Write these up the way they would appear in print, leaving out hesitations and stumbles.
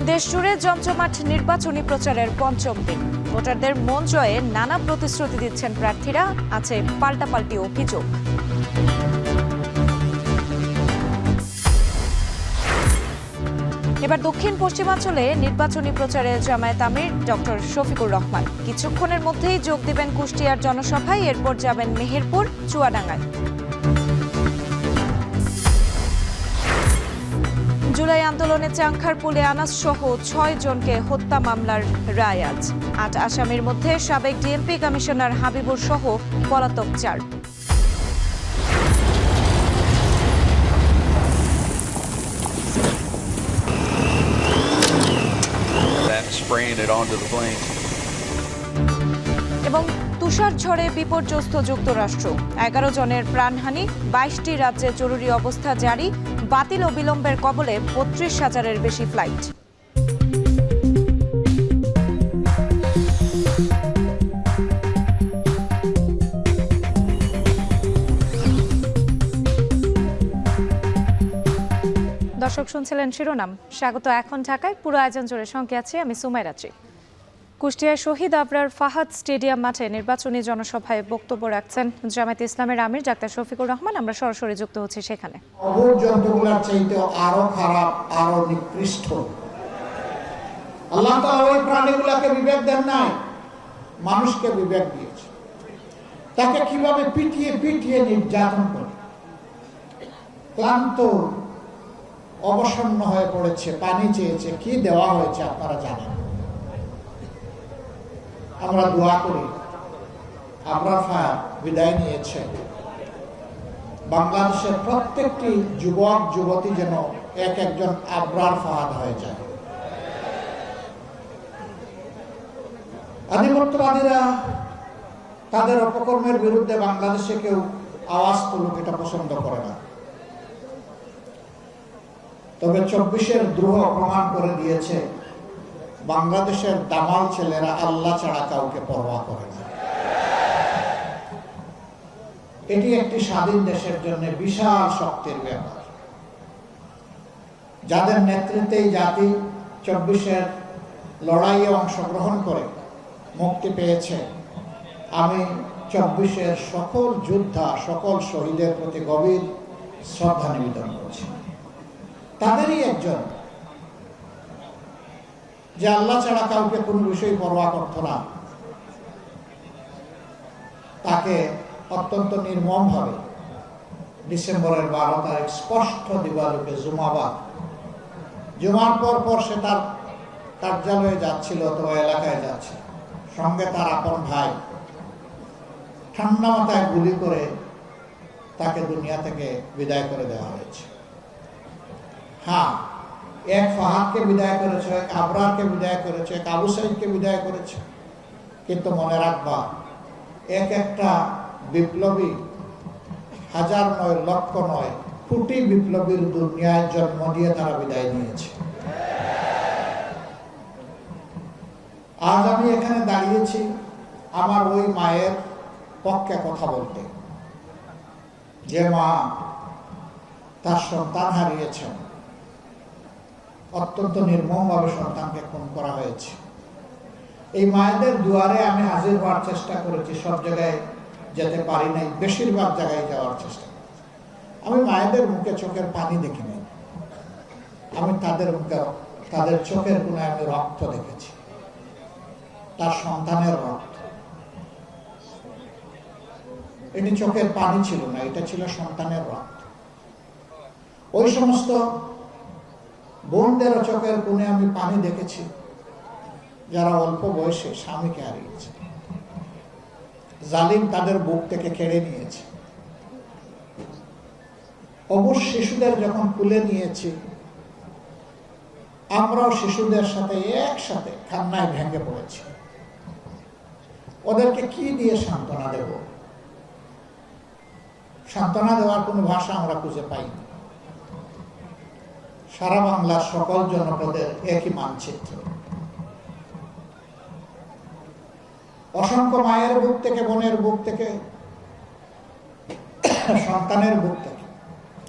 দেশজুড়ে জমজমাট নির্বাচনী প্রচারের পঞ্চম দিন। ভোটারদের মন জয়ে নানা প্রতিশ্রুতি দিচ্ছেন প্রার্থীরা, আছে পাল্টাপাল্টি অভিযোগ। এবার দক্ষিণ পশ্চিমাঞ্চলে নির্বাচনী প্রচারে জামায়াত আমির ডক্টর শফিকুর রহমান কিছুক্ষণের মধ্যেই যোগ দিবেন কুষ্টিয়ার জনসভায়, এরপর যাবেন মেহেরপুর, চুয়াডাঙ্গায়। জুলাই আন্দোলনে চাংখারপুলে আনাস সহ ৬ জনকে হত্যা মামলার রায় আজ। ৮ আসামির মধ্যে সাবেক ডিএমপি কমিশনার হাবিবুর সহ পলাতক ৪। এবং তুষার ঝড়ে বিপর্যস্ত যুক্তরাষ্ট্র, ১১ জনের প্রাণহানি, ২২টি রাজ্যে জরুরি অবস্থা জারি, বাতিল ও বিলম্বের কবলে ৩৫,০০০-এর বেশি ফ্লাইট। দর্শক শুনছিলেন শিরোনাম, স্বাগত এখন ঢাকায়। পুরো আয়োজন জুড়ে সঙ্গে আছি আমি সুমাইরাত্রি। কুষ্টিয়ায় শহীদ আবরার ফাহাদ স্টেডিয়াম মাঠে নির্বাচনী জনসভায় বক্তব্য রাখছেন জামায়াতে ইসলামের আমির ডাক্তার শফিকুর রহমান। আমরা সরাসরি যুক্ত হচ্ছি সেখানে। অবৈধ যন্ত্রগুলোর চাইতে আরো খারাপ, আরো নিকৃষ্ট। আল্লাহ তাআলা ওই প্রাণীগুলোকে বিবেক দেন নাই, মানুষকে বিবেক দিয়েছে। তাকে কিভাবে পিটিয়ে পিটিয়ে নির্যাতন করে ক্লান্ত অবসন্ন হয়ে পড়েছে, পানি চেয়েছে, কি দেওয়া হয়েছে আপনারা জানেন। আমরা দোয়া করি আবরার ফাহাদ বিদায় নিয়েছে, বাংলাদেশের প্রত্যেকটি যুবক যুবতী যেন একজন আবরার ফাহাদ হয়ে যায়। আধিপত্যবাদীরা তাদের অপকর্মের বিরুদ্ধে বাংলাদেশে কেউ আওয়াজ তুলুক, এটা পছন্দ করে না। তবে ২৪-এর দ্রোহ প্রমাণ করে দিয়েছে বাংলাদেশের দামাল ছেলেরা আল্লাহ ছাড়া কাউকে পরোয়া করে না। এটি একটি স্বাধীন দেশের জন্য বিশাল শক্তির ব্যাপার, যাদের নেতৃত্বে জাতি ২৪-এর লড়াইয়ে অংশগ্রহণ করে মুক্তি পেয়েছে। আমি ২৪-এর সকল যোদ্ধা, সকল শহীদের প্রতি গভীর শ্রদ্ধা নিবেদন করছি। তাদেরই একজন যে আল্লাহ ছাড়া কাউকে কোন বিষয় পরোয়া করত না, তাকে অত্যন্ত নির্মমভাবে ডিসেম্বরের ১২ তারিখ স্পষ্ট দিবালোকে জুমার পর সে তার কার্যালয়ে যাচ্ছিল অথবা এলাকায় যাচ্ছে, সঙ্গে তার আপন ভাই ঠান্ডা মাথায় গুলি করে তাকে দুনিয়া থেকে বিদায় করে দেওয়া হয়েছে। হ্যাঁ, এক ফাহাদকে বিদায় করেছে, এক আবরারকে বিদায় করেছে, এক আবু সাইদকে বিদায় করেছে, কিন্তু মনে রাখবা একটা বিপ্লবী হাজার নয়, লক্ষ নয়, কোটি বিপ্লবীর দুনিয়ায় জন্ম দিয়ে তারা বিদায় নিয়েছে। আজ আমি এখানে দাঁড়িয়েছি আমার ওই মায়ের পক্ষে কথা বলতে, যে মা তার সন্তান হারিয়েছেন, অত্যন্ত নির্মমভাবে সন্তানকে খুন করা হয়েছে। এই মায়েদের দুয়ারে আমি হাজির হওয়ার চেষ্টা করেছি, সব জায়গায় যেতে পারি নাই, বেশিরভাগ জায়গায় যাওয়ার চেষ্টা করেছি। আমি মায়েদের মুখে চোখের পানি দেখি নাই, আমি তাদের মুখে, তাদের চোখের কোণায় আমি রক্ত দেখেছি, তার সন্তানের রক্ত। এটি চোখের পানি ছিল না, এটা ছিল সন্তানের রক্ত। ওই সমস্ত বোনদের চোখের কোণে আমি পানি দেখেছি যারা অল্প বয়সে স্বামীকে হারিয়েছে, জালিম তাদের বুক থেকে কেড়ে নিয়েছে। অবশ্য শিশুদের যখন কুলে নিয়েছি, আমরাও শিশুদের সাথে একসাথে কান্নায় ভেঙে পড়েছি। ওদেরকে কি দিয়ে সান্ত্বনা দেব? সান্ত্বনা দেওয়ার কোনো ভাষা আমরা খুঁজে পাইনি। সারা বাংলার সকল জনপদের একই মানচিত্র। অসংখ্য মায়ের বুক থেকে, বোনের বুক থেকে, সন্তানের বুক থেকে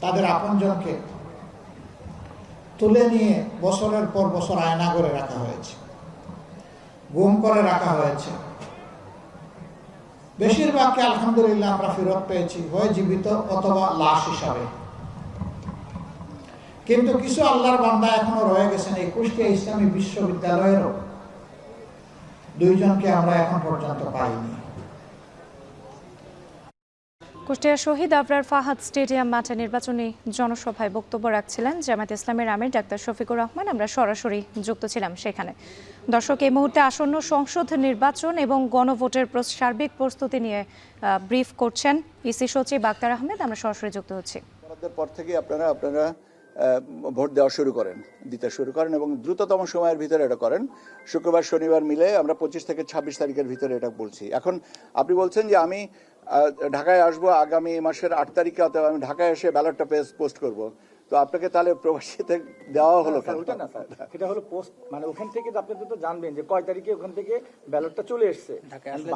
তাদের আপনজনকে তুলে নিয়ে বছরের পর বছর আয়না করে রাখা হয়েছে, গুম করে রাখা হয়েছে। বেশিরভাগকে আলহামদুলিল্লাহ আমরা ফেরত পেয়েছি, হয় জীবিত অথবা লাশ হিসাবে। কিন্তু কিছু আল্লাহর বান্দা এখনো রয়ে গেছেন। এই কুষ্টিয়া ইসলামী বিশ্ববিদ্যালয়েরও 2 জনকে আমরা এখন পর্যন্ত পাইনি। কুষ্টিয়া শহীদ আবরার ফাহাদ স্টেডিয়াম মাঠে নির্বাচনী জনসভায় বক্তব্য রাখছিলেন জামায়াত ইসলামের আমির ডাক্তার শফিকুর রহমান। আমরা সরাসরি যুক্ত ছিলাম সেখানে। দর্শক, এই মুহূর্তে আসন্ন সংসদ নির্বাচন এবং গণভোটের সার্বিক প্রস্তুতি নিয়ে ব্রিফ করছেন ইসি সচিব আক্তার আহমেদ। আমরা সরাসরি যুক্ত হচ্ছি। পর থেকে আপনারা ভোট দেওয়া দিতে শুরু করেন এবং দ্রুততম সময়ের ভিতরে এটা করেন। শুক্রবার শনিবার মিলে আমরা 25 থেকে 26 তারিখের ভিতরে এটা বলছি। এখন আপনি বলছেন যে আমি ঢাকায় আসবো আগামী মাসের 8 তারিখে, অথবা আমি ঢাকায় এসে ব্যালটটা পোস্ট করব। তো আপনাকে তাহলে প্রবাসীতে দেওয়া হলো কেন? ওটা না স্যার, সেটা হলো পোস্ট, মানে ওখান থেকে আপনি তো জানবেন যে কয় তারিখে ওখান থেকে ব্যালটটা চলে এসেছে।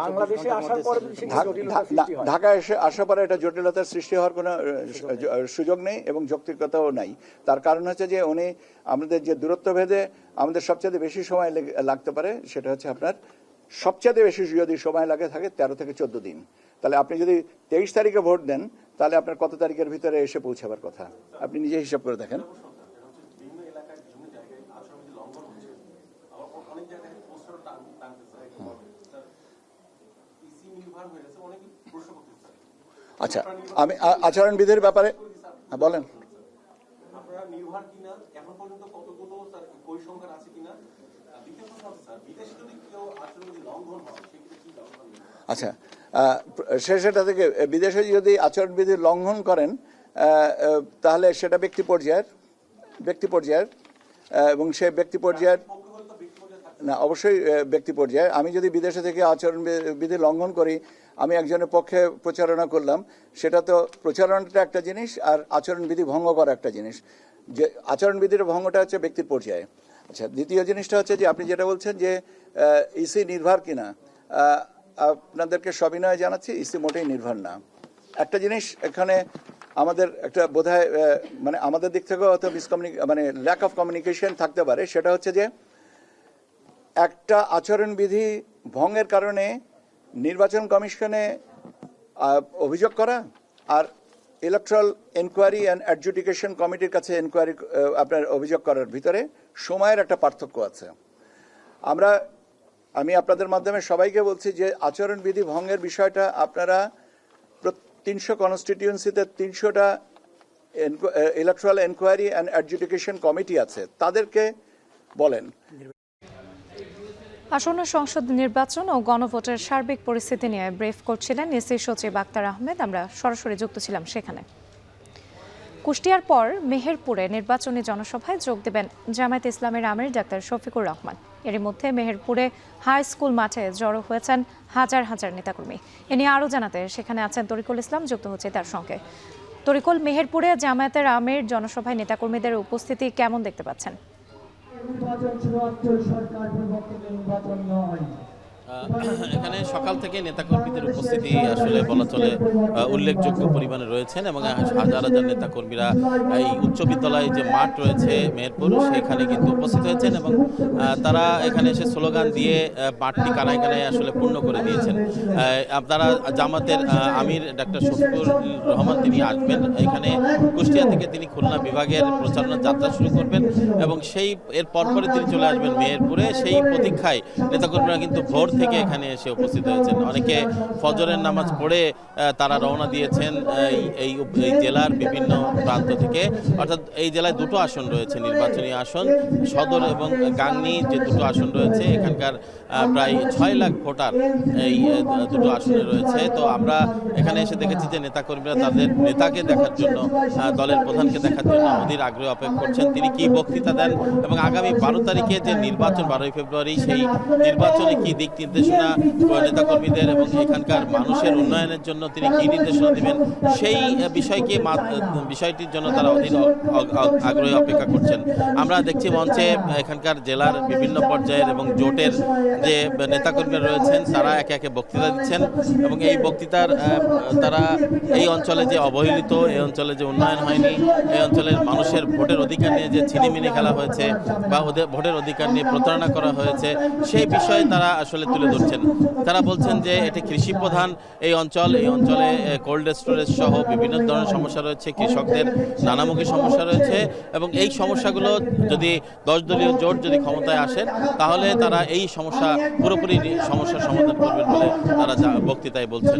বাংলাদেশে আসার পরে ঢাকায় এসে আসার পরে এটা জটিলতার সৃষ্টি হওয়ার কোনো সুযোগ নেই এবং যৌক্তিকতাও নাই। তার কারণ হচ্ছে যে উনি আমাদের যে দূরত্ব ভেদে আমাদের সবচেয়ে বেশি সময় লাগতে পারে, সেটা হচ্ছে আপনার সবচেয়ে বেশি যদি সময় লাগে থাকে 13 থেকে 14 দিন। তাহলে আপনি যদি 23 তারিখে ভোট দেন, তাহলে আপনার কত তারিখের ভিতরে এসে পৌঁছাবার কথা? আপনি নিজে হিসাব করে দেখেন। আচ্ছা, আমি আচরণবিধির ব্যাপারে বলেন। আচ্ছা, সেটা থেকে বিদেশে যদি আচরণবিধি লঙ্ঘন করেন তাহলে সেটা ব্যক্তি পর্যায়ের এবং সে ব্যক্তি পর্যায়ের না, অবশ্যই ব্যক্তি পর্যায়ে। আমি যদি বিদেশে থেকে আচরণবিধি লঙ্ঘন করি, আমি একজনের পক্ষে প্রচারণা করলাম, সেটা তো প্রচারণাটা একটা জিনিস আর আচরণবিধি ভঙ্গ করা একটা জিনিস। যে আচরণবিধির ভঙ্গটা হচ্ছে ব্যক্তির পর্যায়ে। আচ্ছা, দ্বিতীয় জিনিসটা হচ্ছে যে আপনি যেটা বলছেন যে ইসি নির্ভর কিনা, আপনাদেরকে সবিনয় জানাচ্ছি, ইসি মোটেই নির্ভর না। একটা জিনিস এখানে আমাদের একটা বোধহয় মানে আমাদের দিক থেকেও হয়তো মানে ল্যাক অফ কমিউনিকেশন থাকতে পারে। সেটা হচ্ছে যে একটা আচরণবিধি ভঙ্গের কারণে নির্বাচন কমিশনে অভিযোগ করা আর ইলেকট্রাল এনকোয়ারি অ্যান্ড অ্যাডজুডিকেশন কমিটির কাছে আপনার অভিযোগ করার ভিতরে সময়ের একটা পার্থক্য আছে। আমি আপনাদের মাধ্যমে সবাইকে বলছি যে আচরণবিধি ভঙ্গের বিষয়টা আপনারা 300 কনস্টিটিউয়েন্সিতে 300টা electoral enquiry and adjudication committee আছে, তাদেরকে বলেন। আসন্ন সংসদ নির্বাচন ও গণভোটের সার্বিক পরিস্থিতি নিয়ে ব্রিফ করছিলেন ইসি সচিব আক্তার আহমেদ। আমরা সরাসরি যুক্ত ছিলাম সেখানে। কুষ্টিয়ার পর মেহেরপুরে নির্বাচনী জনসভায় যোগ দেবেন জামায়াত ইসলামের আমির ডাক্তার শফিকুর রহমান। এরই মধ্যে মেহেরপুরে হাই স্কুল মাঠে জড়ো হয়েছেন হাজার হাজার নেতাকর্মী। এ নিয়ে আরও জানাতে সেখানে আছেন তরিকুল ইসলাম, যুক্ত হচ্ছে তার সঙ্গে। তরিকুল, মেহেরপুরে জামায়াতের আমির জনসভায় নেতাকর্মীদের উপস্থিতি কেমন দেখতে পাচ্ছেন? এখানে সকাল থেকে নেতাকর্মীদের উপস্থিতি আসলে বলা চলে উল্লেখযোগ্য পরিমাণে রয়েছেন এবং হাজার হাজার নেতাকর্মীরা এই উচ্চ বিদ্যালয়ে যে মাঠ রয়েছে মেহেরপুর, সেখানে কিন্তু উপস্থিত হয়েছেন এবং তারা এখানে এসে স্লোগান দিয়ে মাঠটি কানায় কানায় আসলে পূর্ণ করে দিয়েছেন। আপনারা জামাতের আমির ডাক্তার শফিকুর রহমান তিনি আসবেন এখানে কুষ্টিয়া থেকে, তিনি খুলনা বিভাগের প্রচারণা যাত্রা শুরু করবেন এবং এর পরপরে তিনি চলে আসবেন মেহেরপুরে। সেই প্রতীক্ষায় নেতাকর্মীরা কিন্তু ভোর থেকে এখানে এসে উপস্থিত হয়েছেন। অনেকে ফজরের নামাজ পড়ে তারা রওনা দিয়েছেন এই জেলার বিভিন্ন প্রান্ত থেকে। অর্থাৎ এই জেলায় 2টো আসন রয়েছে, নির্বাচনী আসন সদর এবং গাংনী, যে 2টো আসন রয়েছে। এখানকার প্রায় 6 লাখ ভোটার এই 2টো আসনে রয়েছে। তো আমরা এখানে এসে দেখেছি যে নেতাকর্মীরা তাদের নেতাকে দেখার জন্য, দলের প্রধানকে দেখার জন্য অধীর আগ্রহে অপেক্ষা করছেন, তিনি কি বক্তৃতা দেন এবং আগামী 12 তারিখে যে নির্বাচন, 12ই ফেব্রুয়ারি, সেই নির্বাচনে কি দিক নির্দেশনা নেতাকর্মীদের এবং এখানকার মানুষের উন্নয়নের জন্য তিনি কি নির্দেশনা দিবেন সেই বিষয়টির জন্য তারা অধীর আগ্রহে অপেক্ষা করছেন। আমরা দেখছি মঞ্চে এখানকার জেলার বিভিন্ন পর্যায়ের এবং জোটের যে নেতাকর্মীরা রয়েছেন তারা একে একে বক্তৃতা দিচ্ছেন এবং এই বক্তৃতার তারা এই অঞ্চলে যে অবহেলিত, এই অঞ্চলে যে উন্নয়ন হয়নি, এই অঞ্চলের মানুষের ভোটের অধিকার নিয়ে যে ছিনিমিনি খেলা হয়েছে বা ওদের ভোটের অধিকার নিয়ে প্রতারণা করা হয়েছে সেই বিষয়ে তারা আসলে তুলে ধরছেন। তারা বলছেন যে এটি কৃষি প্রধান এই অঞ্চলে কোল্ড স্টোরেজ সহ বিভিন্ন ধরনের সমস্যা রয়েছে, কৃষকদের নানামুখী সমস্যা রয়েছে এবং এই সমস্যাগুলো যদি 10 দলীয় জোট যদি ক্ষমতায় আসেন তাহলে তারা এই পুরোপুরি সমস্যার সমাধান করবেন বলে তারা বক্তৃতায় বলছেন।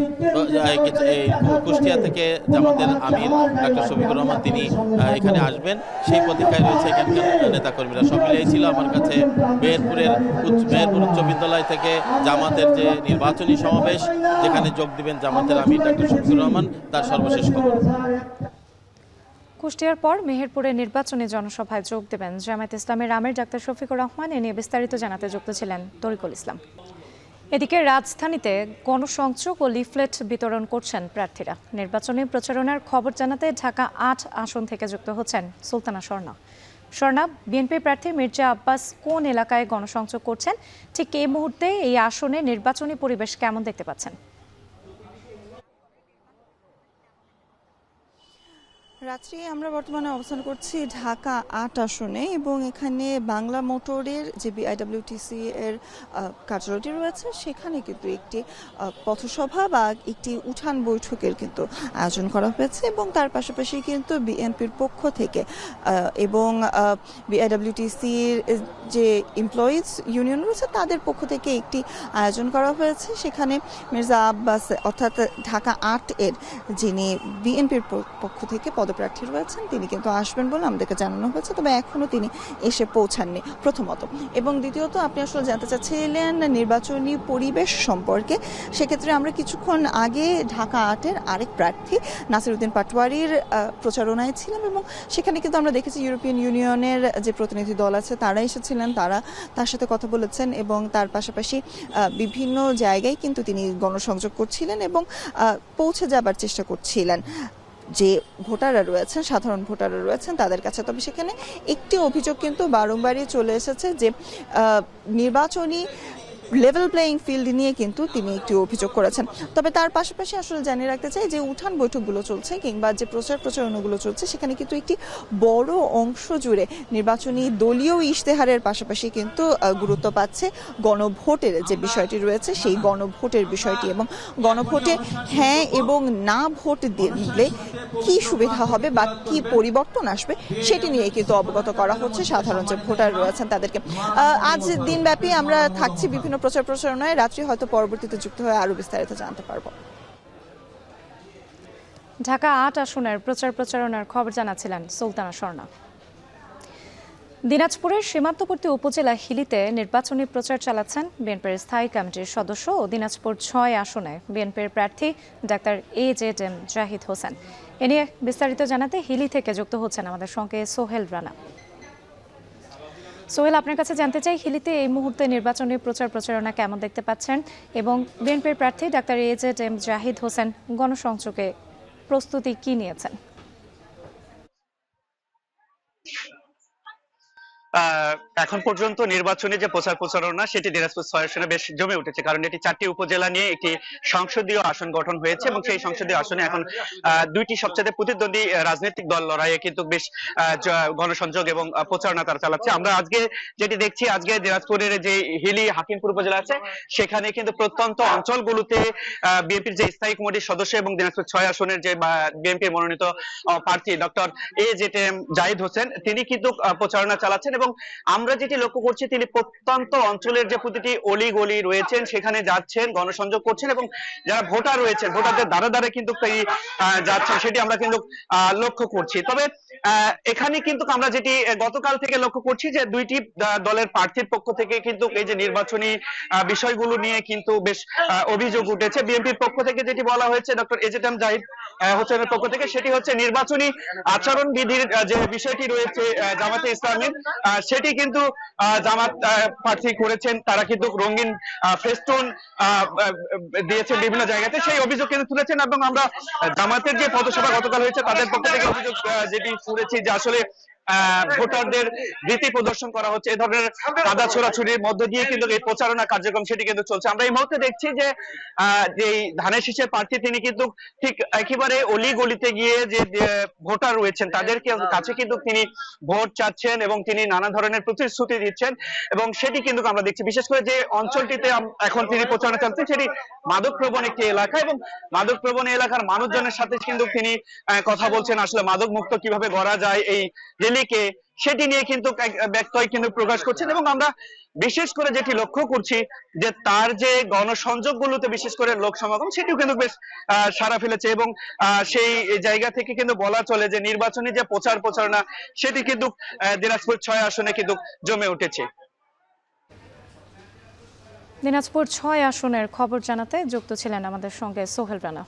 এই কুষ্টিয়া থেকে জামাতের আমির ডক্টর শফিকুর রহমান তিনি এখানে আসবেন সেই প্রতীক্ষায় রয়েছে এখানকার নেতাকর্মীরা। সব মিলিয়ে ছিল আমার কাছে মেহেরপুর উচ্চ বিদ্যালয় থেকে জামাতের যে নির্বাচনী সমাবেশ যেখানে যোগ দিবেন জামাতের আমির ডক্টর শফিকুর রহমান, তার সর্বশেষ খবর। কুষ্টিয়ার পর মেহেরপুরে নির্বাচনী জনসভায় যোগ দেবেন জামায়াতে ইসলামের আমির ডাক্তার শফিকুর রহমান। এ নিয়ে বিস্তারিত জানাতে যুক্ত ছিলেন তরিকুল ইসলাম। এদিকে রাজধানীতে গণসংযোগ ও লিফলেট বিতরণ করছেন প্রার্থীরা। নির্বাচনী প্রচারণার খবর জানাতে ঢাকা 8 আসন থেকে যুক্ত হচ্ছেন সুলতানা স্বর্ণা। স্বর্ণা, বিএনপি প্রার্থী মির্জা আব্বাস কোন এলাকায় গণসংযোগ করছেন, ঠিক এই মুহূর্তে এই আসনে নির্বাচনী পরিবেশ কেমন দেখতে পাচ্ছেন? রাত্রি আমরা বর্তমানে অবস্থান করছি ঢাকা 8 আসনে এবং এখানে বাংলা মোটরের যে বিআইডব্লিউটিসি এর কার্যালয়টি রয়েছে সেখানে কিন্তু একটি পথসভা বা একটি উঠান বৈঠকের কিন্তু আয়োজন করা হয়েছে এবং তার পাশাপাশি কিন্তু বিএনপির পক্ষ থেকে এবং বিআইডব্লিউটিসির যে এমপ্লয়িজ ইউনিয়ন রয়েছে তাদের পক্ষ থেকে একটি আয়োজন করা হয়েছে। সেখানে মির্জা আব্বাস অর্থাৎ ঢাকা 8 এর যিনি বিএনপির পক্ষ থেকে পদপ্রার্থী রয়েছেন তিনি কিন্তু আসবেন বলে আমাদেরকে জানানো হয়েছে, তবে এখনও তিনি এসে পৌঁছাননি প্রথমত। এবং দ্বিতীয়ত আপনি আসলে জানতে চাচ্ছিলেন নির্বাচনী পরিবেশ সম্পর্কে। সেক্ষেত্রে আমরা কিছুক্ষণ আগে ঢাকা 8 এর আরেক প্রার্থী নাসিরউদ্দিন পাটোয়ারির প্রচারণায় ছিলাম এবং সেখানে কিন্তু আমরা দেখেছি ইউরোপিয়ান ইউনিয়নের যে প্রতিনিধি দল আছে তারা এসেছিলেন, তারা তার সাথে কথা বলেছেন এবং তার পাশাপাশি বিভিন্ন জায়গায় কিন্তু তিনি গণসংযোগ করছিলেন এবং পৌঁছে যাবার চেষ্টা করছিলেন যে ভোটাররা রয়েছেন, সাধারণ ভোটাররা রয়েছেন তাদের কাছে। তবে সেখানে একটি অভিযোগ কিন্তু বারংবারই চলে এসেছে যে নির্বাচনী লেভেল প্লেয়িং ফিল্ড নিয়ে কিন্তু তিনি একটি অভিযোগ করেছেন। তবে তার পাশাপাশি আসলে জানিয়ে রাখতে চাই যে উঠান বৈঠকগুলো চলছে কিংবা যে প্রচারণাগুলো চলছে সেখানে কিন্তু একটি বড় অংশ জুড়ে নির্বাচনী দলীয় ইশতেহারের পাশাপাশি কিন্তু গুরুত্ব পাচ্ছে গণভোটের যে বিষয়টি রয়েছে সেই গণভোটের বিষয়টি এবং গণভোটে হ্যাঁ এবং না ভোট দিলে কি সুবিধা হবে বা কি পরিবর্তন আসবে সেটি নিয়ে কিন্তু অবগত করা হচ্ছে সাধারণ যে ভোটার রয়েছেন তাদেরকে। আজ দিনব্যাপী আমরা থাকছি বিভিন্ন প্রচারণায়, রাত্রি হয়তো পরবর্তীতে যুক্ত হয়ে আরো বিস্তারিত জানতে পারবো। ঢাকা 8 আসনের প্রচারণার খবর জানাচ্ছিলেন সুলতানা স্বর্ণা। দিনাজপুরের সীমান্তবর্তী উপজেলা হিলিতে নির্বাচনী প্রচার চালাচ্ছেন বিএনপির স্থায়ী কমিটির সদস্য ও দিনাজপুর 6 আসনে বিএনপির প্রার্থী ডাক্তার AZM জাহিদ হোসেন। এ নিয়ে বিস্তারিত জানাতে হিলি থেকে যুক্ত হচ্ছেন আমাদের সঙ্গে সোহেল রানা। সোহেল, আপনার কাছে জানতে চাই হিলিতে এই মুহূর্তে নির্বাচনী প্রচারণা কেমন দেখতে পাচ্ছেন এবং বিএনপির প্রার্থী ডাক্তার AZM জাহিদ হোসেন গণসংযোগে প্রস্তুতি কি নিয়েছেন? এখন পর্যন্ত নির্বাচনী যে প্রচারণা সেটি দিনাজপুর 6 আসনে বেশ জমে উঠেছে, কারণ এটি 4টি উপজেলা নিয়ে একটি সংসদীয় আসন গঠন হয়েছে এবং সেই সংসদীয় আসনে এখন 2টি সবচেয়ে প্রতিদ্বন্দ্বী রাজনৈতিক দল লড়াইয়ে কিন্তু বেশ গণসংযোগ এবং প্রচারণা তারা চালাচ্ছে। আমরা আজকে যেটি দেখছি, আজকে দিনাজপুরের যে হিলি হাকিমপুর উপজেলা আছে সেখানে কিন্তু প্রত্যন্ত অঞ্চলগুলোতে বিএনপির যে স্থায়ী কমিটির সদস্য এবং দিনাজপুর 6 আসনের যে বিএনপির মনোনীত প্রার্থী ডক্টর AZM জাহিদ হোসেন তিনি কিন্তু প্রচারণা চালাচ্ছেন এবং আমরা যেটি লক্ষ্য করছি তিনি প্রত্যন্ত অঞ্চলের যে প্রতিটি অলি গলি রয়েছেন সেখানে যাচ্ছেন, গণসংযোগ করছেন এবং যারা ভোটার রয়েছেন ভোটারদের দ্বারা দ্বারা কিন্তু যাচ্ছেন সেটি আমরা কিন্তু লক্ষ্য করছি। তবে এখানে কিন্তু আমরা যেটি গতকাল থেকে লক্ষ্য করছি যে 2টি দলের প্রার্থীর পক্ষ থেকে কিন্তু এই যে নির্বাচনী বিষয়গুলো নিয়ে কিন্তু বেশ অভিযোগ উঠেছে। বিএনপির পক্ষ থেকে যেটি বলা হয়েছে ডক্টর AZM জাহিদ হোসেনের পক্ষ থেকে, সেটি হচ্ছে নির্বাচনী আচরণ বিধির যে বিষয়টি রয়েছে জামাতে ইসলামীর, সেটি কিন্তু জামাত প্রার্থী করেছেন, তারা কিন্তু রঙিন ফেস্টুন দিয়েছেন বিভিন্ন জায়গাতে, সেই অভিযোগ কিন্তু তুলেছেন। এবং আমরা জামাতের যে পথসভা গতকাল হয়েছে তাদের পক্ষ থেকে অভিযোগ যেটি শুনেছি যে আসলে ভোটারদের ভীতি প্রদর্শন করা হচ্ছে, এ ধরনের কাদা ছোড়াছুড়ির মধ্য দিয়ে কিন্তু এই প্রচারণা কার্যক্রম সেটি কিন্তু চলছে। আমরা এই মুহূর্তে দেখছি যে ধানের শীষের প্রার্থী তিনি কিন্তু ঠিক একেবারে অলি গলিতে গিয়ে যে ভোটার রয়েছেন তাদের কাছে কিন্তু তিনি ভোট চাচ্ছেন এবং তিনি নানা ধরনের প্রতিশ্রুতি দিচ্ছেন, এবং সেটি কিন্তু আমরা দেখছি। বিশেষ করে যে অঞ্চলটিতে এখন তিনি প্রচারণা চালাচ্ছেন সেটি মাদক প্রবণ একটি এলাকা, এবং মাদক প্রবণ এলাকার মানুষজনের সাথে কিন্তু তিনি কথা বলছেন আসলে মাদক মুক্ত কিভাবে গড়া যায় এই রেলিকে, সেটি নিয়ে কিন্তু ব্যক্তই কিন্তু প্রকাশ করছেন। এবং আমরা বিশেষ করে যেটি লক্ষ্য করছি যে তার যে গণসংযোগ গুলোতে বিশেষ করে লোক সমাগম সেটিও কিন্তু বেশ সাড়া ফেলেছে, এবং সেই জায়গা থেকে কিন্তু বলা চলে যে নির্বাচনী যে প্রচারণা সেটি কিন্তু দিনাজপুর 6 আসনে কিন্তু জমে উঠেছে। দিনাজপুর 6 আসনের খবর জানাতে যুক্ত ছিলেন আমাদের সঙ্গে সোহেল রানা।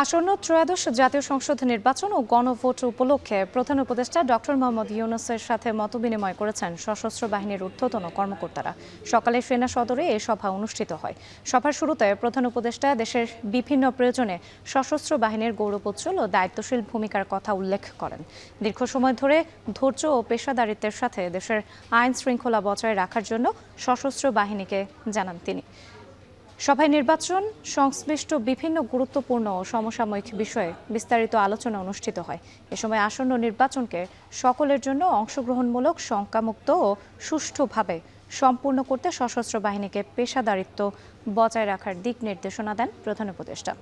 আসন্ন ত্রয়োদশ জাতীয় সংসদ নির্বাচন ও গণভোট উপলক্ষে প্রধান উপদেষ্টা ডক্টর মোহাম্মদ ইউনূসের সাথে মতবিনিময় করেছেন সশস্ত্র বাহিনীর ঊর্ধ্বতন কর্মকর্তারা। সকালে সেনা সদরে এই সভা অনুষ্ঠিত হয়। সভার শুরুতে প্রধান উপদেষ্টা দেশের বিভিন্ন প্রয়োজনে সশস্ত্র বাহিনীর গৌরবোজ্জ্বল ও দায়িত্বশীল ভূমিকার কথা উল্লেখ করেন। দীর্ঘ সময় ধরে ধৈর্য ও পেশাদারিত্বের সাথে দেশের আইন শৃঙ্খলা বজায় রাখার জন্য সশস্ত্র বাহিনীকে জানান তিনি। সভায় নির্বাচন সংশ্লিষ্ট বিভিন্ন গুরুত্বপূর্ণ ও সমসাময়িক বিষয়ে বিস্তারিত আলোচনা অনুষ্ঠিত হয়। এ সময় আসন্ন নির্বাচনকে সকলের জন্য অংশগ্রহণমূলক, শঙ্কামুক্ত ও সুষ্ঠুভাবে সম্পূর্ণ করতে সশস্ত্র বাহিনীকে পেশাদারিত্ব বজায় রাখার দিক নির্দেশনা দেন প্রধান উপদেষ্টা।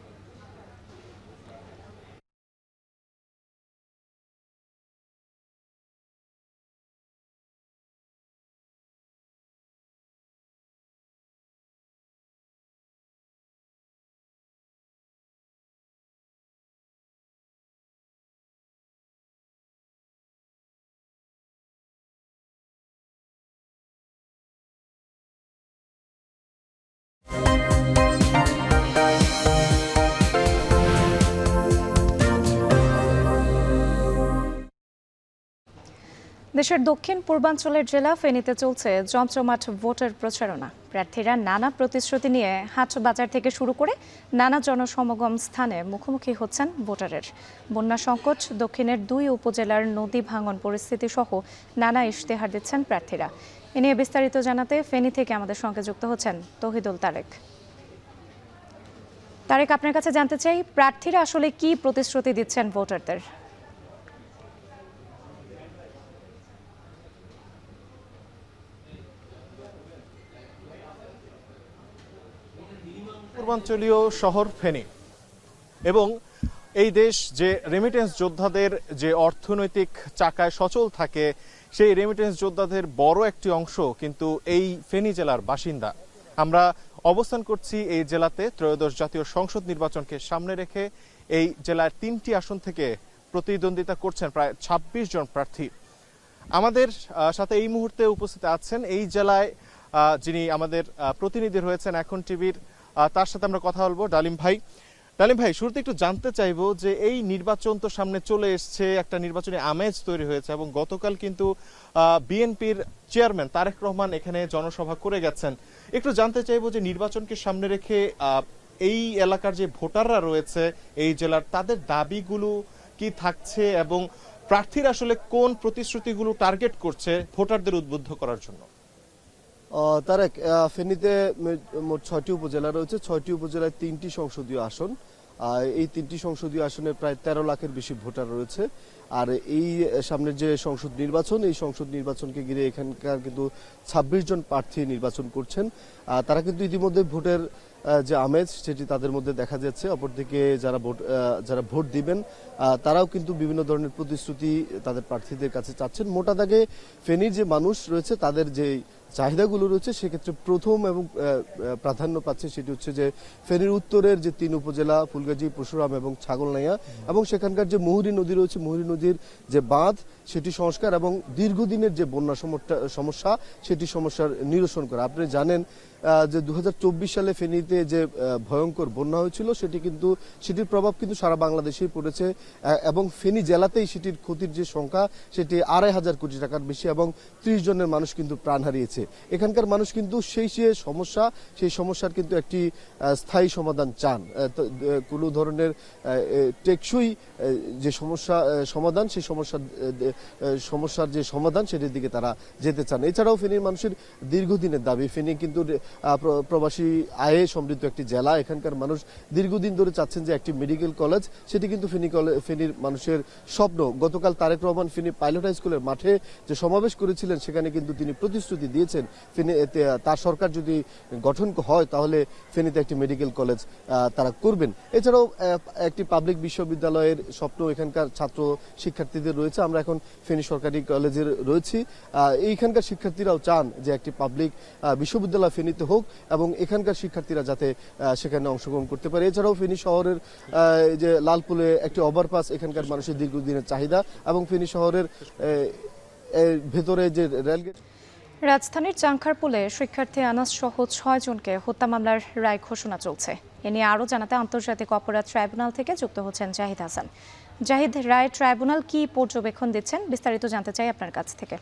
দেশের দক্ষিণ পূর্বাঞ্চলের জেলা ফেনীতে চলছে জমজমাট ভোটের প্রচারণা। প্রার্থীরা নানা প্রতিশ্রুতি নিয়ে হাট বাজার থেকে শুরু করে নানা জনসমাগম স্থানে মুখোমুখি হচ্ছেন ভোটারের। বন্যা সংকট, দক্ষিণের 2 উপজেলার নদী ভাঙন পরিস্থিতি সহ নানা ইশতেহার দিচ্ছেন প্রার্থীরা। এ নিয়ে বিস্তারিত জানাতে ফেনী থেকে আমাদের সঙ্গে যুক্ত হচ্ছেন তৌহিদুল তারেক। তারেক, আপনার কাছে জানতে চাই, প্রার্থীরা আসলে কি প্রতিশ্রুতি দিচ্ছেন ভোটারদের? পূর্বাঞ্চলীয় শহর ফেনী এবং এই দেশ যে রেমিটেন্স যোদ্ধাদের যে অর্থনৈতিক চাকায় সচল থাকে, সেই রেমিটেন্স যোদ্ধাদের বড় একটি অংশ কিন্তু এই ফেনী জেলার বাসিন্দা। আমরা অবস্থান করছি এই জেলাতে ত্রয়োদশ জাতীয় সংসদ নির্বাচনকে সামনে রেখে। এই জেলার 3টি আসন থেকে প্রতিদ্বন্দ্বিতা করছেন প্রায় 26 জন প্রার্থী। আমাদের সাথে এই মুহূর্তে উপস্থিত আছেন এই জেলায় যিনি আমাদের প্রতিনিধি রয়েছেন এখন টিভির, তার সাথে আমরা কথা বলবো। ডালিম ভাই, শুরুতে একটু জানতে চাইবো যে এই নির্বাচন তো সামনে চলে এসছে, একটা নির্বাচনী আমেজ তৈরি হয়েছে এবং গতকাল কিন্তু বিএনপির চেয়ারম্যান তারেক রহমান এখানে জনসভা করে গেছেন। একটু জানতে চাইবো যে নির্বাচনকে সামনে রেখে এই এলাকার যে ভোটাররা রয়েছে এই জেলার, তাদের দাবিগুলো কি থাকছে এবং প্রার্থীরা আসলে কোন প্রতিশ্রুতিগুলো টার্গেট করছে ভোটারদের উদ্বুদ্ধ করার জন্য? তারেক, ফেনীতে মোট 6টি উপজেলা রয়েছে। 6টি উপজেলায় 3টি সংসদীয় আসন। এই 3টি সংসদীয় আসনে প্রায় 13 লাখের বেশি ভোটার রয়েছে। আর এই সামনের যে সংসদ নির্বাচন, এই সংসদ নির্বাচনকে ঘিরে এখানকার কিন্তু 26 জন প্রার্থী নির্বাচন করছেন। তারা কিন্তু ইতিমধ্যে ভোটের যে আমেজ সেটি তাদের মধ্যে দেখা যাচ্ছে। অপরদিকে যারা ভোট দিবেন তারাও কিন্তু বিভিন্ন ধরনের প্রতিশ্রুতি তাদের প্রার্থীদের কাছে চাচ্ছেন। মোটা দাগে ফেনীর যে মানুষ রয়েছে তাদের যে চাহিদাগুলো রয়েছে সেক্ষেত্রে প্রথম এবং প্রাধান্য পাচ্ছে সেটি হচ্ছে যে ফেনীর উত্তরের যে 3 উপজেলা ফুলগাজী, পরশুরাম এবং ছাগলনাইয়া এবং সেখানকার যে মুহুরী নদী রয়েছে, মুহুরী নদীর যে বাঁধ সেটি সংস্কার এবং দীর্ঘদিনের যে বন্যা সমস্যা সেটি সমস্যার নিরসন করা। আপনি জানেন যে 2024 সালে ফেনীতে যে ভয়ঙ্কর বন্যা হয়েছিল সেটির প্রভাব কিন্তু সারা বাংলাদেশেই পড়েছে এবং ফেনী জেলাতেই সেটির ক্ষতির যে সংখ্যা সেটি 2,500 কোটি টাকার বেশি এবং 30 জনের মানুষ কিন্তু প্রাণ হারিয়েছে। এখানকার মানুষ কিন্তু সেই সমস্যার কিন্তু একটি স্থায়ী সমাধান চান। কোনো ধরনের টেকসই যে সমাধান সেই সমস্যার যে সমাধান সেটির দিকে তারা যেতে চান। এছাড়াও ফেনীর মানুষের দীর্ঘদিনের দাবি, ফেনী কিন্তু প্রবাসী আয়ে সমৃদ্ধ একটি জেলা, এখানকার মানুষ দীর্ঘদিন ধরে চাচ্ছেন যে একটি মেডিকেল কলেজ, সেটি কিন্তু ফেনীর মানুষের স্বপ্ন। গতকাল তারেক রহমান ফেনী পাইলট হাই স্কুলের মাঠে যে সমাবেশ করেছিলেন সেখানে কিন্তু তিনি প্রতিশ্রুতি দিয়েছেন তার সরকার যদি গঠন হয় তাহলে ফেনীতে একটি মেডিকেল কলেজ তারা করবেন। এছাড়াও একটি পাবলিক বিশ্ববিদ্যালয়ের স্বপ্ন এখানকার ছাত্র শিক্ষার্থীদের রয়েছে। আমরা এখন ফেনী সরকারি কলেজের রয়েছি, এইখানকার শিক্ষার্থীরাও চান যে একটি পাবলিক বিশ্ববিদ্যালয় ফেনীতে হোক এবং এখানকার শিক্ষার্থীরা যাতে সেখানে অংশগ্রহণ করতে পারে। এছাড়াও ফেনী শহরের যে লালপুলে একটি ওভারপাস এখানকার মানুষের দীর্ঘদিনের চাহিদা এবং ফেনী শহরের ভেতরে যে রেলগেট। রাজধানীর চাংখারপুলে শিক্ষার্থী আনাস সহ 6 জনকে হত্যা মামলার রায় ঘোষণা চলছে। এ নিয়ে আরও জানাতে আন্তর্জাতিক অপরাধ ট্রাইব্যুনাল থেকে যুক্ত হচ্ছেন জাহিদ হাসান। জাহিদ, রায় ট্রাইব্যুনাল কি পর্যবেক্ষণ দিচ্ছেন, বিস্তারিত জানতে চাই আপনার কাছ থেকে।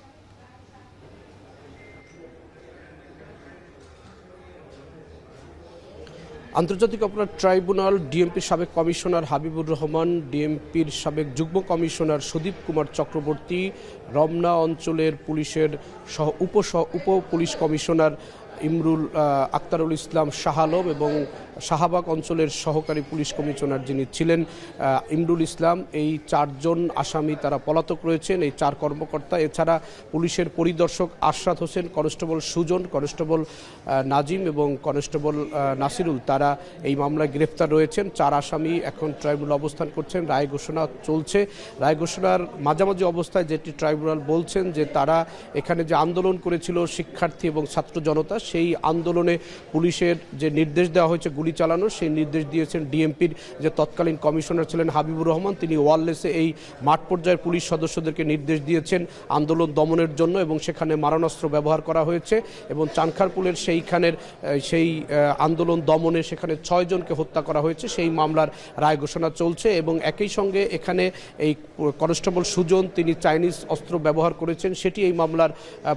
আন্তর্জাতিক অপরাধ ট্রাইব্যুনাল ডিএমপির সাবেক কমিশনার হাবিবুর রহমান, ডিএমপির সাবেক যুগ্ম কমিশনার সুদীপ কুমার চক্রবর্তী, রমনা অঞ্চলের পুলিশের উপ পুলিশ কমিশনার আক্তারুল ইসলাম শাহ আলম এবং শাহবাগ অঞ্চলের সহকারী পুলিশ কমিশনার যিনি ছিলেন ইমরুল ইসলাম, এই 4 জন আসামি তারা পলাতক রয়েছেন। এই 4 কর্মকর্তা এছাড়া পুলিশের পরিদর্শক আশরাত হোসেন, কনস্টেবল সুজন, কনস্টেবল নাজিম এবং কনস্টেবল নাসিরুল তারা এই মামলায় গ্রেফতার রয়েছেন। 4 আসামি এখন ট্রাইব্যুনাল অবস্থান করছেন, রায় ঘোষণা চলছে। রায় ঘোষণার মাঝামাঝি অবস্থায় যেটি ট্রাইব্যুনাল বলছেন যে তারা এখানে যে আন্দোলন করেছিল শিক্ষার্থী এবং ছাত্র জনতা, সেই আন্দোলনে পুলিশের যে নির্দেশ দেওয়া হয়েছে গুলি চালানোর, সেই নির্দেশ দিয়েছেন ডিএমপির যে তৎকালীন কমিশনার ছিলেন হাবিবুর রহমান। তিনি ওয়ারলেসে এই মাঠ পর্যায়ের পুলিশ সদস্যদেরকে নির্দেশ দিয়েছেন আন্দোলন দমনের জন্য এবং সেখানে মারণাস্ত্র ব্যবহার করা হয়েছে এবং চানখারপুলের সেই আন্দোলন দমনে সেখানে 6 জনকে হত্যা করা হয়েছে। সেই মামলার রায় ঘোষণা চলছে এবং একই সঙ্গে এখানে এই কনস্টেবল সুজন তিনি চাইনিজ অস্ত্র ব্যবহার করেছেন সেটি এই মামলার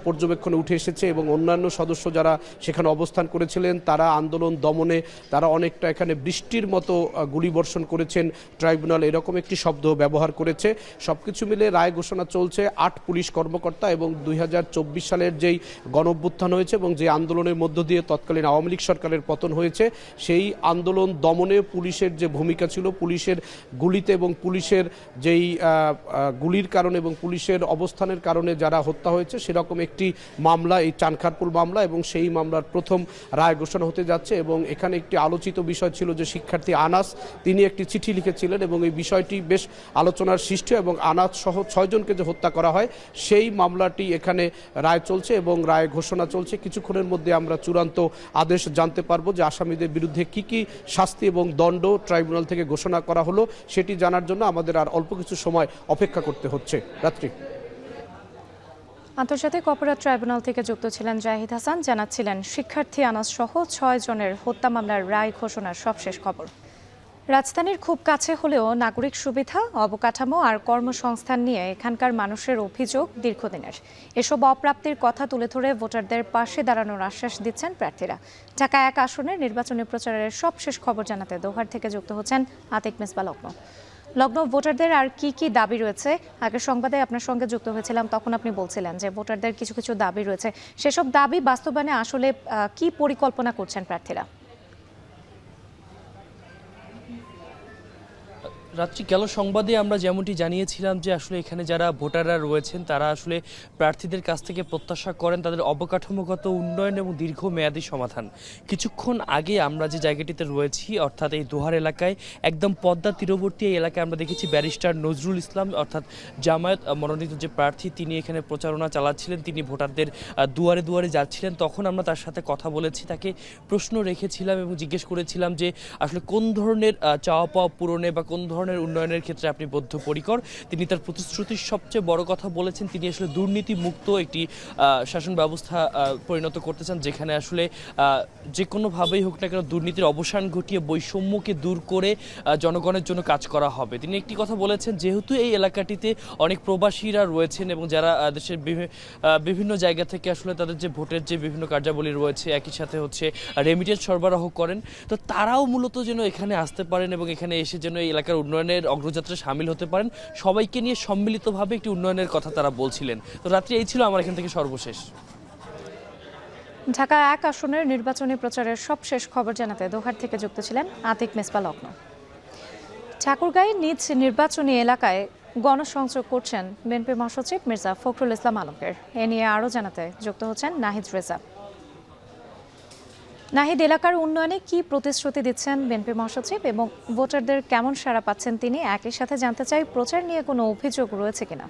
পর্যবেক্ষণে উঠে এসেছে এবং অন্যান্য সদস্য যারা সেখানে অবস্থান করেছিলেন তারা আন্দোলন দমনে তারা অনেকটা এখানে বৃষ্টির মতো গুলিবর্ষণ করেছেন। ট্রাইব্যুনাল এরকম একটি শব্দ ব্যবহার করেছে। সবকিছু মিলে রায় ঘোষণা চলছে। 8 পুলিশ কর্মকর্তা এবং 2024 সালের যেই গণঅভ্যুত্থান হয়েছে এবং যে আন্দোলনের মধ্য দিয়ে তৎকালীন আওয়ামী লীগ সরকারের পতন হয়েছে, সেই আন্দোলন দমনে পুলিশের যে ভূমিকা ছিল, পুলিশের গুলিতে এবং পুলিশের যেই গুলির কারণে এবং পুলিশের অবস্থানের কারণে যারা হত্যা হয়েছে সেরকম একটি মামলা এই চানখারপুল মামলা এবং সেই মামলার প্রথম রায় ঘোষণা হতে যাচ্ছে। এবং এখানে একটি আলোচিত বিষয় ছিল যে শিক্ষার্থী আনাস তিনি একটি চিঠি লিখেছিলেন এবং এই বিষয়টি বেশ আলোচনার সৃষ্টি এবং আনাস সহ 6 জনকে যে হত্যা করা হয় সেই মামলাটি এখানে রায় চলছে এবং রায় ঘোষণা চলছে। কিছুক্ষণের মধ্যে আমরা চূড়ান্ত আদেশ জানতে পারবো যে আসামিদের বিরুদ্ধে কি শাস্তি এবং দণ্ড ট্রাইব্যুনাল থেকে ঘোষণা করা হলো সেটি জানার জন্য আমাদের আর অল্প কিছু সময় অপেক্ষা করতে হচ্ছে। রাত্রি আন্তর্জাতিক অপরাধ ট্রাইব্যুনাল থেকে যুক্ত ছিলেন জাহিদ হাসান, জানাচ্ছিলেন শিক্ষার্থী আনাস সহ 6 জনের হত্যা মামলার রায় ঘোষণার সবশেষ খবর। রাজধানীর খুব কাছে হলেও নাগরিক সুবিধা, অবকাঠামো আর কর্মসংস্থান নিয়ে এখানকার মানুষের অভিযোগ দীর্ঘদিনের। এসব অপ্রাপ্তির কথা তুলে ধরে ভোটারদের পাশে দাঁড়ানোর আশ্বাস দিচ্ছেন প্রার্থীরা। ঢাকা 1 আসনের নির্বাচনী প্রচারের সবশেষ খবর জানাতে দোহার থেকে যুক্ত হচ্ছেন আতিক মিসবাহ লগ্ন। ভোটারদের আর কি দাবি রয়েছে? আগের সংবাদে আপনার সঙ্গে যুক্ত হয়েছিলাম, তখন আপনি বলছিলেন যে ভোটারদের কিছু দাবি রয়েছে, সেসব দাবি বাস্তবায়নে আসলে কি পরিকল্পনা করছেন প্রার্থীরা? রাত্রি গেল সংবাদে আমরা যেমনটি জানিয়েছিলাম যে আসলে এখানে যারা ভোটাররা রয়েছেন তারা আসলে প্রার্থীদের কাছ থেকে প্রত্যাশা করেন তাদের অবকাঠামোগত উন্নয়ন এবং দীর্ঘমেয়াদী সমাধান। কিছুক্ষণ আগে আমরা যে জায়গাটিতে রয়েছি অর্থাৎ এই দোহার এলাকায় একদম পদ্মা তীরবর্তী এই এলাকায় আমরা দেখেছি ব্যারিস্টার নজরুল ইসলাম অর্থাৎ জামায়াত মনোনীত যে প্রার্থী তিনি এখানে প্রচারণা চালাচ্ছিলেন, তিনি ভোটারদের দুয়ারে দুয়ারে যাচ্ছিলেন। তখন আমরা তার সাথে কথা বলেছি, তাকে প্রশ্ন রেখেছিলাম এবং জিজ্ঞেস করেছিলাম যে আসলে কোন ধরনের চাওয়া পাওয়া পূরণে বা কোন ধরনের উন্নয়নের ক্ষেত্রে আপনি বদ্ধপরিকর। তিনি তার প্রতিশ্রুতির সবচেয়ে বড় কথা বলেছেন তিনি আসলে দুর্নীতি মুক্ত একটি শাসন ব্যবস্থা পরিণত করতে চান, যেখানে আসলে যে কোনোভাবেই হোক না কেন দুর্নীতির অবসান ঘটিয়ে বৈষম্যকে দূর করে জনগণের জন্য কাজ করা হবে। তিনি একটি কথা বলেছেন, যেহেতু এই এলাকাটিতে অনেক প্রবাসীরা রয়েছেন এবং যারা দেশের বিভিন্ন জায়গা থেকে আসলে তাদের যে ভোটের যে বিভিন্ন কার্যাবলী রয়েছে একই সাথে হচ্ছে রেমিটেন্স সরবরাহ করেন, তো তারাও মূলত যেন এখানে আসতে পারেন এবং এখানে এসে যেন এই এলাকার উন্নয়নের অগ্রযাত্রায় সামিল হতে পারেন। সবাইকে নিয়ে সম্মিলিতভাবে একটি উন্নয়নের কথা তারা বলছিলেন। তো রাত্রি এই ছিল আমার এখান থেকে সর্বশেষ। ঢাকা 1 আসনের নির্বাচনী প্রচারের সবশেষ খবর জানাতে দোহার থেকে যুক্ত ছিলেন আতিক মেসবা লগ্ন। ঠাকুরগাঁয়ে নিজ নির্বাচনী এলাকায় গণসংযোগ করছেন বিএনপি মহাসচিব মির্জা ফখরুল ইসলাম আলমগীর। এ নিয়ে আরও জানাতে যুক্ত হচ্ছেন নাহিদ রেজা। নাহিদ, এলাকার উন্নয়নে কি প্রতিশ্রুতি দিচ্ছেন বিএনপি মহাসচিব এবং ভোটারদের কেমন সাড়া পাচ্ছেন তিনি? একই সাথে জানতে চাই প্রচার নিয়ে কোনো অভিযোগ রয়েছে কিনা।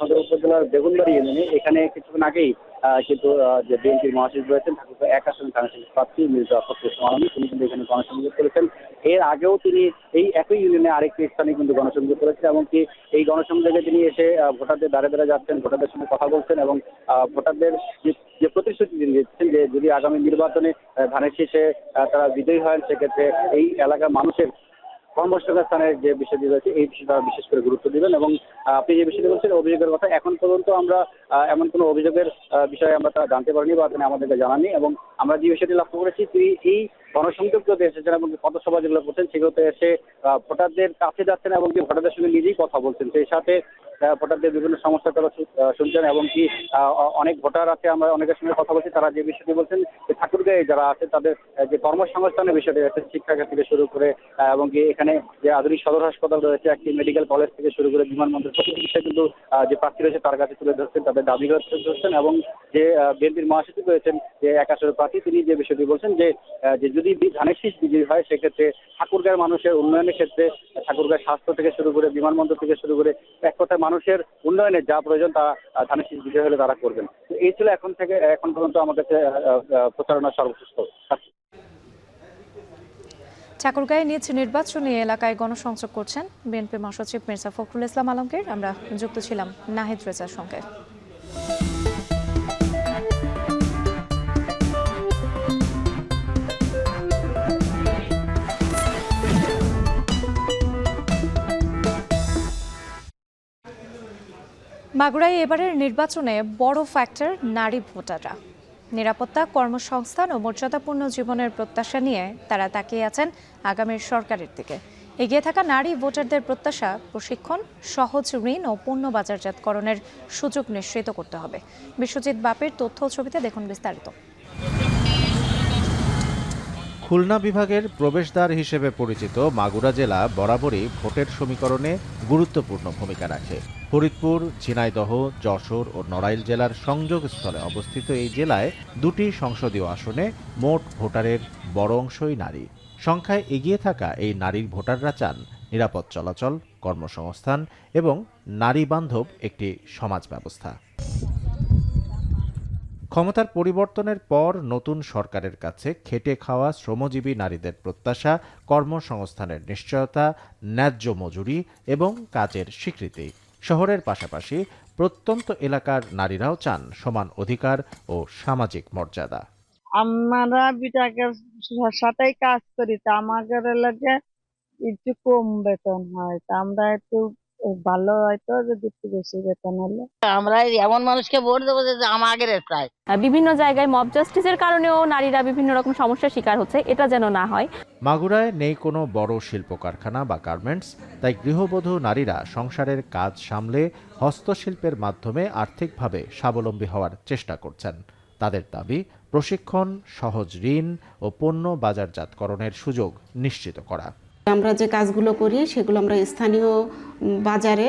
সদর উপজেলার বেগুনবাড়ি ইউনিয়নে এখানে কিছুক্ষণ আগেই কিন্তু যে বিএনপির মহাসচিব রয়েছেন ঠাকুরগাঁও 1 আসন কাউন্সিলর প্রার্থী মির্জা ফখরুল ইসলাম আলমগীর তিনি কিন্তু এখানে গণসংযোগ করেছেন। এর আগেও তিনি এই একই ইউনিয়নে আরেকটি স্থানে কিন্তু গণসংযোগ করেছেন, এমনকি এই গণসংযোগে তিনি এসে ভোটারদের দ্বারে দ্বারে যাচ্ছেন, ভোটারদের সঙ্গে কথা বলছেন এবং ভোটারদের যে প্রতিশ্রুতি তিনি দিচ্ছেন যে যদি আগামী নির্বাচনে ধানের শীষে তারা বিজয়ী হয় সেক্ষেত্রে এই এলাকার মানুষের কর্মসংস্থানের যে বিষয়টি রয়েছে এই বিষয়টা বিশেষ করে গুরুত্ব দিবেন। এবং আপনি যে বিষয়টি বলছেন অভিযোগের কথা, এখন পর্যন্ত আমরা এমন কোনো অভিযোগের বিষয়ে আমরা তারা জানতে পারিনি বা তিনি আমাদেরকে জানাননি। এবং আমরা যে বিষয়টি লক্ষ্য করেছি তিনি এই গণসংযোগগুলোতে এসেছেন এবং পথসভা যেগুলো করছেন সেগুলোতে এসে ভোটারদের কাছে যাচ্ছেন এবং কি ভোটারদের সঙ্গে নিজেই কথা বলছেন, সেই সাথে ভোটারদের বিভিন্ন সমস্যা তারা শুনছেন এবং কি অনেক ভোটার আছে আমরা অনেকের সঙ্গে কথা বলছি, তারা যে বিষয়টি বলছেন যে ঠাকুরগাঁয়ে যারা আছে তাদের যে কর্মসংস্থানের বিষয়টি রয়েছে শিক্ষাখাত থেকে শুরু করে এবং কি এখানে যে আধুনিক সদর হাসপাতাল রয়েছে, একটি মেডিকেল কলেজ থেকে শুরু করে বিমানবন্দর, প্রতিটি বিষয় কিন্তু যে প্রার্থী রয়েছে তার কাছে তুলে ধরছেন, তাদের দাবি ধরছেন। এবং যে বিএনপির মহাসচিব রয়েছেন যে 1 আসনের প্রার্থী তিনি যে বিষয়টি বলছেন যে যদি ধানের শীষ বিজয়ী হয় সেক্ষেত্রে ঠাকুরগাঁয়ের মানুষের উন্নয়নের ক্ষেত্রে ঠাকুরগাঁও স্বাস্থ্য থেকে শুরু করে বিমানবন্দর থেকে শুরু করে এক কথায় মানুষের উন্নয়নের যা প্রয়োজন তা ধানের শীষ বিজয় হলে তারা করবেন। এই ছিল এখন পর্যন্ত আমাদের প্রচারণার সর্বশেষ। ঠাকুরগাঁয়ে নিজ নির্বাচনী এলাকায় গণসংযোগ করছেন বিএনপি মহাসচিব মির্জা ফখরুল ইসলাম আলমগীর। আমরা যুক্ত ছিলাম নাহিদ রেজার সঙ্গে। মাগুরায় এবারের নির্বাচনে বড় ফ্যাক্টর নারী ভোটাররা। নিরাপত্তা, কর্মসংস্থান ও মর্যাদাপূর্ণ জীবনের প্রত্যাশা নিয়ে তারা তাকিয়ে আছেন আগামীর সরকারের দিকে। এগিয়ে থাকা নারী ভোটারদের প্রত্যাশা প্রশিক্ষণ, সহজ ঋণ ও পণ্য বাজারজাতকরণের সুযোগ নিশ্চিত করতে হবে। বিশ্বজিৎ বাপের তথ্য ছবিতে দেখুন বিস্তারিত। খুলনা বিভাগের প্রবেশদ্বার হিসেবে পরিচিত মাগুরা জেলা বরাবরই ভোটের সমীকরণে গুরুত্বপূর্ণ ভূমিকা রাখে। ফরিদপুর, ঝিনাইদহ, যশোর ও নড়াইল জেলার সংযোগস্থলে অবস্থিত এই জেলায় 2টি সংসদীয় আসনে মোট ভোটারের বড় অংশই নারী। সংখ্যায় এগিয়ে থাকা এই নারীর ভোটাররা চান নিরাপদ চলাচল, কর্মসংস্থান এবং নারী বান্ধব একটি সমাজ ব্যবস্থা। ক্ষমতার পরিবর্তনের পর নতুন সরকারের কাছে খেটে খাওয়া শ্রমজীবী নারীদের প্রত্যাশা কর্মসংস্থানের নিশ্চয়তা, ন্যায্য মজুরি এবং কাজের স্বীকৃতি। শহরের পাশাপাশি প্রত্যন্ত এলাকার নারীরাও চান সমান অধিকার ও সামাজিক মর্যাদা। আমরা বিটাকের সাথেই কাজ করি, তা আমাদের এলাকায় একটু কম বেতন হয়, তা আমরা একটু ভালো হয়তো যদি একটু বেশি বেতন হলে। আমরা এমন মানুষকে ভোট দেবো যে আমাদের চাই। বিভিন্ন জায়গায় মব জাস্টিসের কারণেও নারীরা বিভিন্ন রকম সমস্যার শিকার হচ্ছে, এটা যেন না হয়। মাগুরায় নেই কোনো বড় শিল্প কারখানা বা গার্মেন্টস, তাই গৃহবধূ নারীরা সংসারের কাজ সামলে হস্তশিল্পের মাধ্যমে আর্থিকভাবে স্বাবলম্বী হওয়ার চেষ্টা করছেন। তাদের দাবি প্রশিক্ষণ, সহজ ঋণ ও পণ্য বাজারজাতকরণের সুযোগ নিশ্চিত করা। আমরা যে কাজগুলো করি সেগুলো আমরা স্থানীয় বাজারে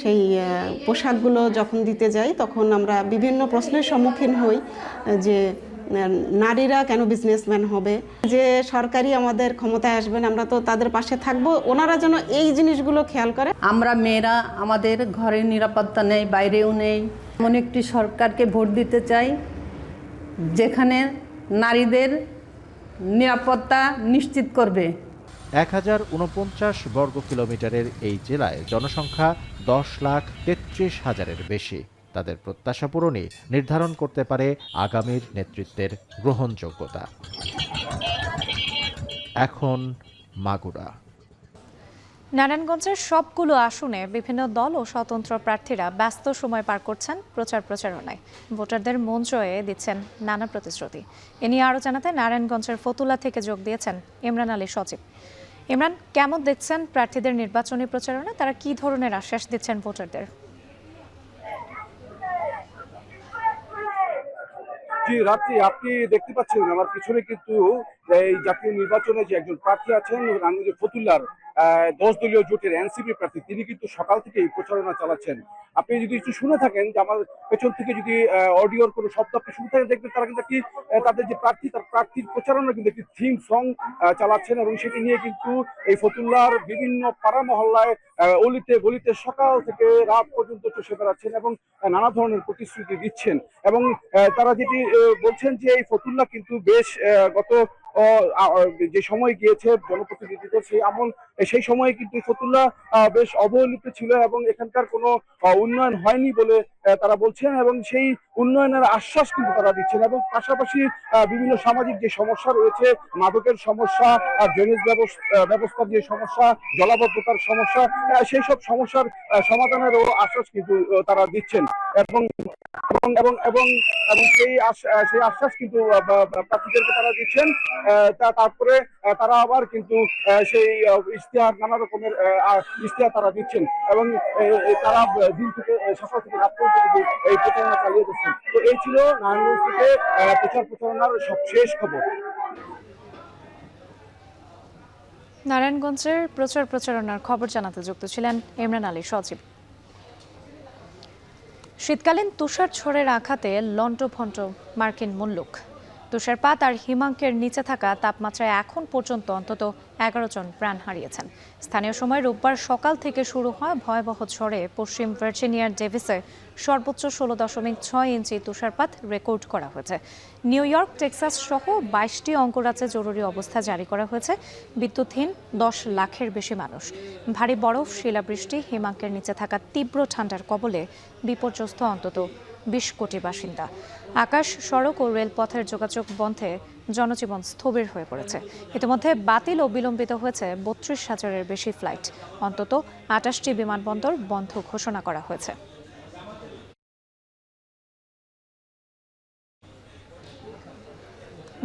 সেই পোশাকগুলো যখন দিতে যাই তখন আমরা বিভিন্ন প্রশ্নের সম্মুখীন হই যে নারীরা কেন বিজনেসম্যান হবে, যে সরকারি আমাদের ক্ষমতায় আসবেন আমরা তো তাদের পাশে থাকবো, ওনারা যেন এই জিনিসগুলো খেয়াল করে। আমরা মেয়েরা আমাদের ঘরের নিরাপত্তা নেই, বাইরেও নেই। এমন একটি সরকারকে ভোট দিতে চাই যেখানে নারীদের নিরাপত্তা নিশ্চিত করবে। 1049 বর্গ কিলোমিটারের এই জেলায় জনসংখ্যা 10,33,000-এর বেশি। তাদের প্রত্যাশা পূরণই নির্ধারণ করতে পারে আগামীর নেতৃত্বের গ্রহণযোগ্যতা। এখন মাগুরা। নারায়ণগঞ্জের সবগুলো আসনে বিভিন্ন দল ও স্বতন্ত্র প্রার্থীরা ব্যস্ত সময় পার করছেন প্রচার প্রচারণায়। ভোটারদের মন জয়ে দিচ্ছেন নানা প্রতিশ্রুতি। এ নিয়ে আরও জানাতে নারায়ণগঞ্জের ফতুল্লা থেকে যোগ দিয়েছেন ইমরান আলী সজীব। ইমরান, কেমন দেখছেন প্রার্থীদের নির্বাচনী প্রচারণা? তারা কি ধরনের আশ্বাস দিচ্ছেন ভোটারদের? জি রাত্রি, আপনি দেখতে পাচ্ছেন আমার পিছনে কিন্তু এই জাতীয় নির্বাচনে যে একজন প্রার্থী আছেন নারায়ণগঞ্জ ফতুল্লার 10 দলীয় জোটের এনসিপি প্রার্থী, তিনি কিন্তু সকাল থেকে এই প্রচারণা চালাচ্ছেন। আপনি যদি একটু শুনে থাকেন যে আমার পেছন থেকে যদি অডিওর কোনো শব্দ আপনি শুনে থাকেন, দেখবেন তারা কিন্তু একটি তাদের যে প্রার্থী তার প্রার্থীর প্রচারণা কিন্তু একটি থিম সং চালাচ্ছেন এবং সেটি নিয়ে কিন্তু এই ফতুল্লার বিভিন্ন পাড়া মহল্লায় অলিতে গলিতে সকাল থেকে রাত পর্যন্ত চষে বেড়াচ্ছেন এবং নানা ধরনের প্রতিশ্রুতি দিচ্ছেন। এবং তারা যেটি বলছেন যে এই ফতুল্লা কিন্তু বেশ গত যে সময় গিয়েছে জনপ্রতিনিধিদের সেই সময়ে কিন্তু ফতুল্লা বেশ অবহেলিত ছিল এবং এখানকার কোনো উন্নয়ন হয়নি বলে তারা বলছেন এবং সেই উন্নয়নের আশ্বাস কিন্তু তারা দিচ্ছেন। এবং পাশাপাশি বিভিন্ন সামাজিক যে সমস্যা রয়েছে, মাদকের সমস্যা, ড্রেনেজ ব্যবস্থার যে সমস্যা, জলাবদ্ধতার সমস্যা, সেই সব সমস্যার সমাধানেরও আশ্বাস কিন্তু তারা দিচ্ছেন এবং এবং এবং এবং সেই আশ্বাস কিন্তু প্রার্থীদেরকে তারা দিচ্ছেন। তারপরে তারা আবার কিন্তু সেই ইশতেহার, নানা রকমের ইশতেহার তারা দিচ্ছেন এবং তারা দিন থেকে সকাল থেকে রাত পর্যন্ত এই প্রচারণা চালিয়ে যাচ্ছেন। তো এই ছিল নারায়ণগঞ্জ থেকে প্রচারণার সবশেষ খবর। নারায়ণগঞ্জের প্রচারণার খবর জানাতে যুক্ত ছিলেন ইমরান আলী সজীব। শীতকালীন তুষার ঝড়ের আঘাতে লন্ডভন্ড মার্কিন মুল্লুক। তুষারপাত আর হিমাঙ্কের নিচে থাকা তাপমাত্রায় এখন পর্যন্ত অন্তত 11 জন প্রাণ হারিয়েছেন। স্থানীয় সময় রোববার সকাল থেকে শুরু হয় ভয়াবহ ঝড়ে পশ্চিম ভার্জিনিয়ার ডেভিসে সর্বোচ্চ 16.6 ইঞ্চি তুষারপাত রেকর্ড করা হয়েছে। নিউ ইয়র্ক, টেক্সাস সহ 22টি অঙ্গরাজ্যে জরুরি অবস্থা জারি করা হয়েছে। বিদ্যুৎহীন 10 লাখের বেশি মানুষ। ভারী বরফ, শিলাবৃষ্টি, হিমাঙ্কের নিচে থাকা তীব্র ঠান্ডার কবলে বিপর্যস্ত অন্তত 20 কোটি বাসিন্দা। আকাশ, সড়ক ও রেলপথের যোগাযোগ বন্ধে জনজীবন স্থবির হয়ে পড়েছে। ইতিমধ্যে বাতিল ও বিলম্বিত হয়েছে 32,000-এর বেশি ফ্লাইট। অন্তত 28টি বিমানবন্দর বন্ধ ঘোষণা করা হয়েছে।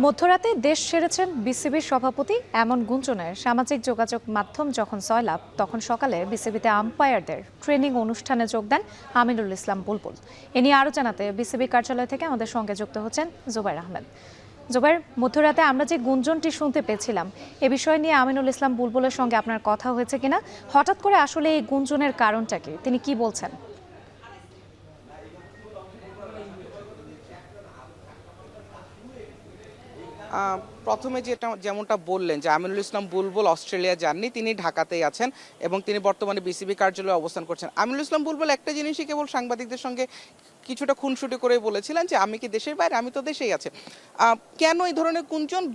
মধ্যরাতে দেশ ছেড়েছেন বিসিবির সভাপতি, এমন গুঞ্জনের সামাজিক যোগাযোগ মাধ্যম যখন সয়লাভ, তখন সকালে বিসিবিতে আম্পায়ারদের ট্রেনিং অনুষ্ঠানে যোগ দেন আমিনুল ইসলাম বুলবুল। এ নিয়ে আরও জানাতে বিসিবি কার্যালয় থেকে আমাদের সঙ্গে যুক্ত হচ্ছেন জুবাইর আহমেদ। জুবাইর, মধ্যরাতে আমরা যে গুঞ্জনটি শুনতে পেয়েছিলাম, এ বিষয় নিয়ে আমিনুল ইসলাম বুলবুলের সঙ্গে আপনার কথা হয়েছে কিনা? হঠাৎ করে আসলে এই গুঞ্জনের কারণটা কি, তিনি কি বলছেন? প্রথমে যেমনটা বললেন যে আমিনুল ইসলাম বুলবুল অস্ট্রেলিয়া যাননি, তিনি ঢাকাতেই আছেন এবং তিনি বর্তমানে বিসিবি কার্যালয়ে অবস্থান করছেন। আমিনুল ইসলাম বুলবুল একটা জিনিসই কেবল সাংবাদিকদের সঙ্গে কিছুটা খুনসুটি করে বলেছিলেন যে আমি কি দেশের বাইরে, আমি তো দেশেই আছি। কেন এই ধরনের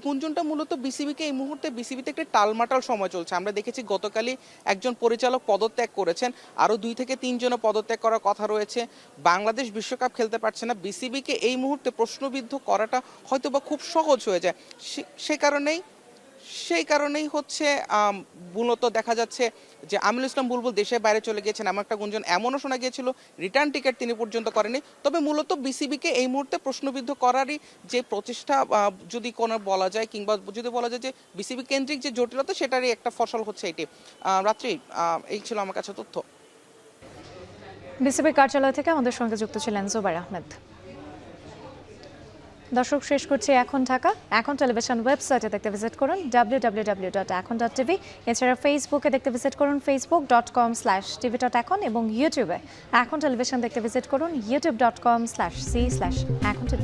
গুঞ্জনটা মূলত বিসিবিকে এই মুহূর্তে বিসিবিতে একটা টালমাটাল সময় চলছে। আমরা দেখেছি গতকালই একজন পরিচালক পদত্যাগ করেছেন, আরও 2 থেকে 3 জনও পদত্যাগ করার কথা রয়েছে। বাংলাদেশ বিশ্বকাপ খেলতে পারছে না, বিসিবিকে এই মুহূর্তে প্রশ্নবিদ্ধ করাটা হয়তো বা খুব সহজ হয়ে যায়। সে কারণেই সেই কারণেই হচ্ছে মূলত দেখা যাচ্ছে যে আমিনুল ইসলাম বুলবুল দেশের বাইরে চলে গিয়েছেন, এমন একটা গুঞ্জন এমনও শোনা গিয়েছিল রিটার্ন টিকিট তিনি পর্যন্ত করেনি। তবে মূলত বিসিবিকে এই মুহূর্তে প্রশ্নবিদ্ধ করারই যে প্রচেষ্টা যদি কোনো বলা যায়, কিংবা যদি বলা যায় যে বিসিবি কেন্দ্রিক যে জটিলতা, সেটারই একটা ফসল হচ্ছে এটি। রাত্রি, এই ছিল আমার কাছে তথ্য। বিসিবি কার্যালয় থেকে আমাদের সঙ্গে যুক্ত ছিলেন জুবাইর আহমেদ। দর্শক, শেষ করছি এখন ঢাকা। এখন টেলিভিশন ওয়েবসাইটে দেখতে ভিজিট করুন www.ekon.tv। এছাড়া ফেসবুকে দেখতে ভিজিট করুন facebook.com/tv.ekon এবং ইউটিউবে এখন টেলিভিশন দেখতে ভিজিট করুন youtube.com/c/ekontv।